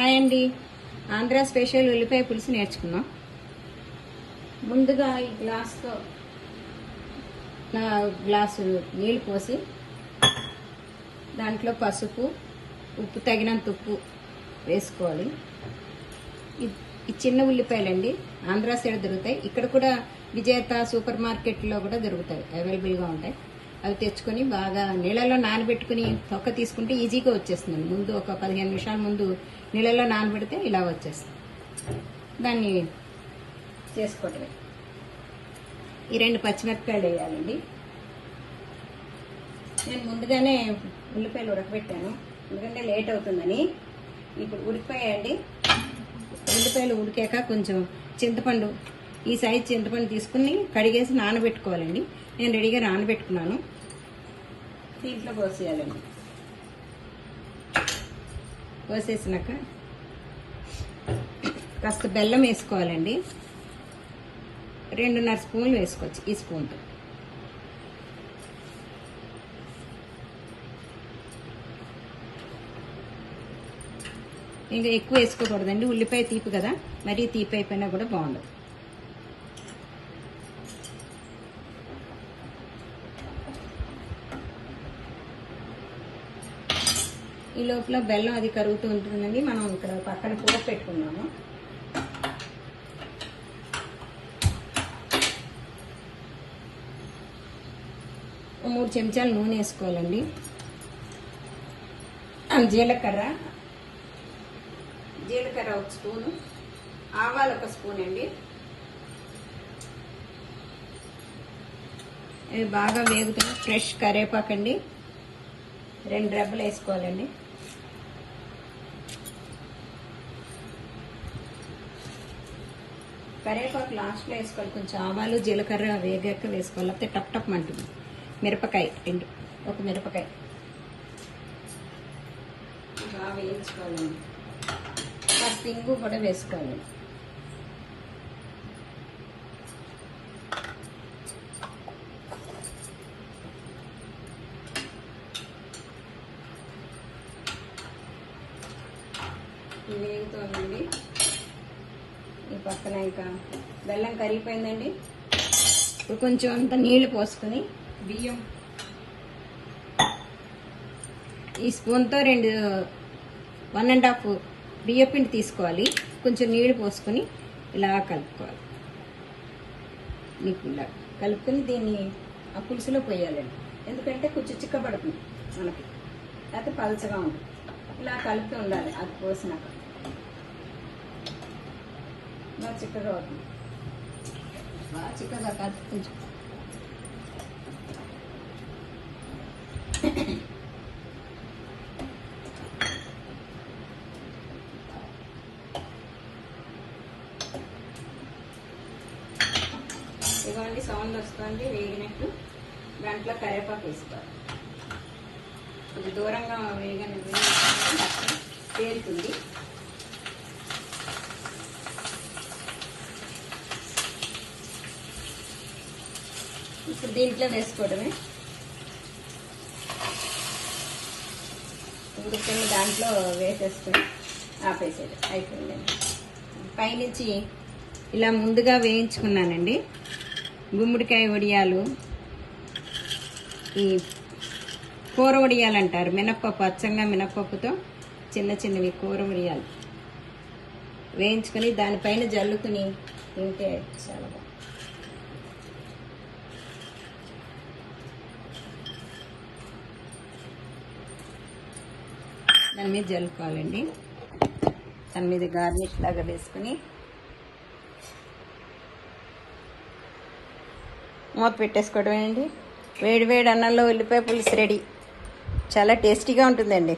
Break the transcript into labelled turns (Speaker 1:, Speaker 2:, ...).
Speaker 1: Hi అండి. Andhra special ఉల్లిపాయ పులుసు నేర్చుకున్నాం. ముందుగా ఈ గ్లాస్తో గ్లాసు నీళ్ళు పోసి దాంట్లో పసుపు, ఉప్పు తగినంత ఉప్పు వేసుకోవాలి. ఈ చిన్న ఉల్లిపాయలండి, ఆంధ్ర సైడ్ దొరుకుతాయి. ఇక్కడ కూడా విజేత సూపర్ మార్కెట్లో కూడా దొరుకుతాయి, అవైలబుల్గా ఉంటాయి. అవి తెచ్చుకొని బాగా నీళ్ళలో నానబెట్టుకుని తొక్క తీసుకుంటే ఈజీగా వచ్చేస్తుంది. ముందు ఒక 15 నిమిషాల ముందు నీళ్ళలో నానబెడితే ఇలా వచ్చేస్తుంది. దాన్ని చేసుకోవటమే. ఈ 2 పచ్చిమిరపకాయలు వేయాలండి. నేను ముందుగానే ఉల్లిపాయలు ఉడకబెట్టాను, ఎందుకంటే లేట్ అవుతుందని. ఇప్పుడు ఉడికిపోయాయండి. ఉల్లిపాయలు ఉడికాక కొంచెం చింతపండు, ఈ సైజ్ చింతపండు తీసుకుని కడిగేసి నానబెట్టుకోవాలండి. నేను రెడీగా నానబెట్టుకున్నాను. దీంట్లో పోసేయాలండి. పోసేసినాక కాస్త బెల్లం వేసుకోవాలండి. 2.5 స్పూన్లు వేసుకోవచ్చు ఈ స్పూన్తో. ఇంకా ఎక్కువ వేసుకోకూడదండి, ఉల్లిపాయ తీపి కదా, మరీ తీపి అయిపోయినా కూడా బాగుండదు. ఈ లోపల బెల్లం అది కరుగుతూ ఉంటుందండి. మనం ఇక్కడ పక్కన కూర పెట్టుకున్నాము. ఓ 3 చెంచాలు నూనె వేసుకోవాలండి. జీలకర్ర 1 స్పూను, ఆవాలు 1 స్పూన్ అండి. ఇవి బాగా వేగుతాయి. ఫ్రెష్ కరివేపాకండి 2 రెబ్బలు వేసుకోవాలండి. కరివేపాకు లాస్ట్లో వేసుకోవాలి. కొంచెం ఆవాలు జీలకర్ర వేగాక వేసుకోవాలి, లేకపోతే టప్ టప్ అంటుంది. మిరపకాయ 2, 1 మిరపకాయ బాగా వేయించుకోవాలండి. కాస్త ఇంగు కూడా వేసుకోవాలండి. వేగుతోందండి. ఈ పక్కన ఇంకా బెల్లం కరిగిపోయిందండి. ఇప్పుడు కొంచెం అంత నీళ్లు పోసుకొని బియ్యం ఈ స్పూన్తో 1.5 బియ్య పిండి తీసుకోవాలి. కొంచెం నీళ్లు పోసుకొని ఇలా కలుపుకోవాలి. ఇలా కలుపుకొని దీన్ని ఆ పులుసులో పోయాలండి. ఎందుకంటే కొంచెం చిక్కబడుతుంది మనకి, లేకపోతే పలచగా ఉంటుంది. ఇలా కలుపుతూ ఉండాలి. అది పోసినాక బాగా చిక్కగా అవుతుంది. బాగా చిక్కగా కాదు, కొంచెం ఇవ్వండి. సౌండ్ వస్తుంది వేగినట్టు. దాంట్లో కరివేపాకు వేసుకోవాలి. కొంచెం దూరంగా వేగని తేలుతుంది. ఇప్పుడు దీంట్లో వేసుకోవడమే. ఉడుకుని దాంట్లో వేసేసుకొని ఆపేసేది అయిపోయిందండి. పైనుంచి ఇలా ముందుగా వేయించుకున్నానండి గుమ్మడికాయ వడియాలు, ఈ కూర వడియాలు అంటారు. మినప్పప్పు, అచ్చంగా మినప్పప్పుతో చిన్న చిన్నవి కూర వడియాలు వేయించుకొని దానిపైన జల్లుకుని తింటే చాలా బాగుంది. దాని మీద జల్లుకోవాలండి. దాని మీద గార్నిష్ లాగా వేసుకుని మూత పెట్టేసుకోవడమేనండి. వేడి వేడి అన్నంలో ఉల్లిపాయ పులుసు రెడీ. చాలా టేస్టీగా ఉంటుందండి.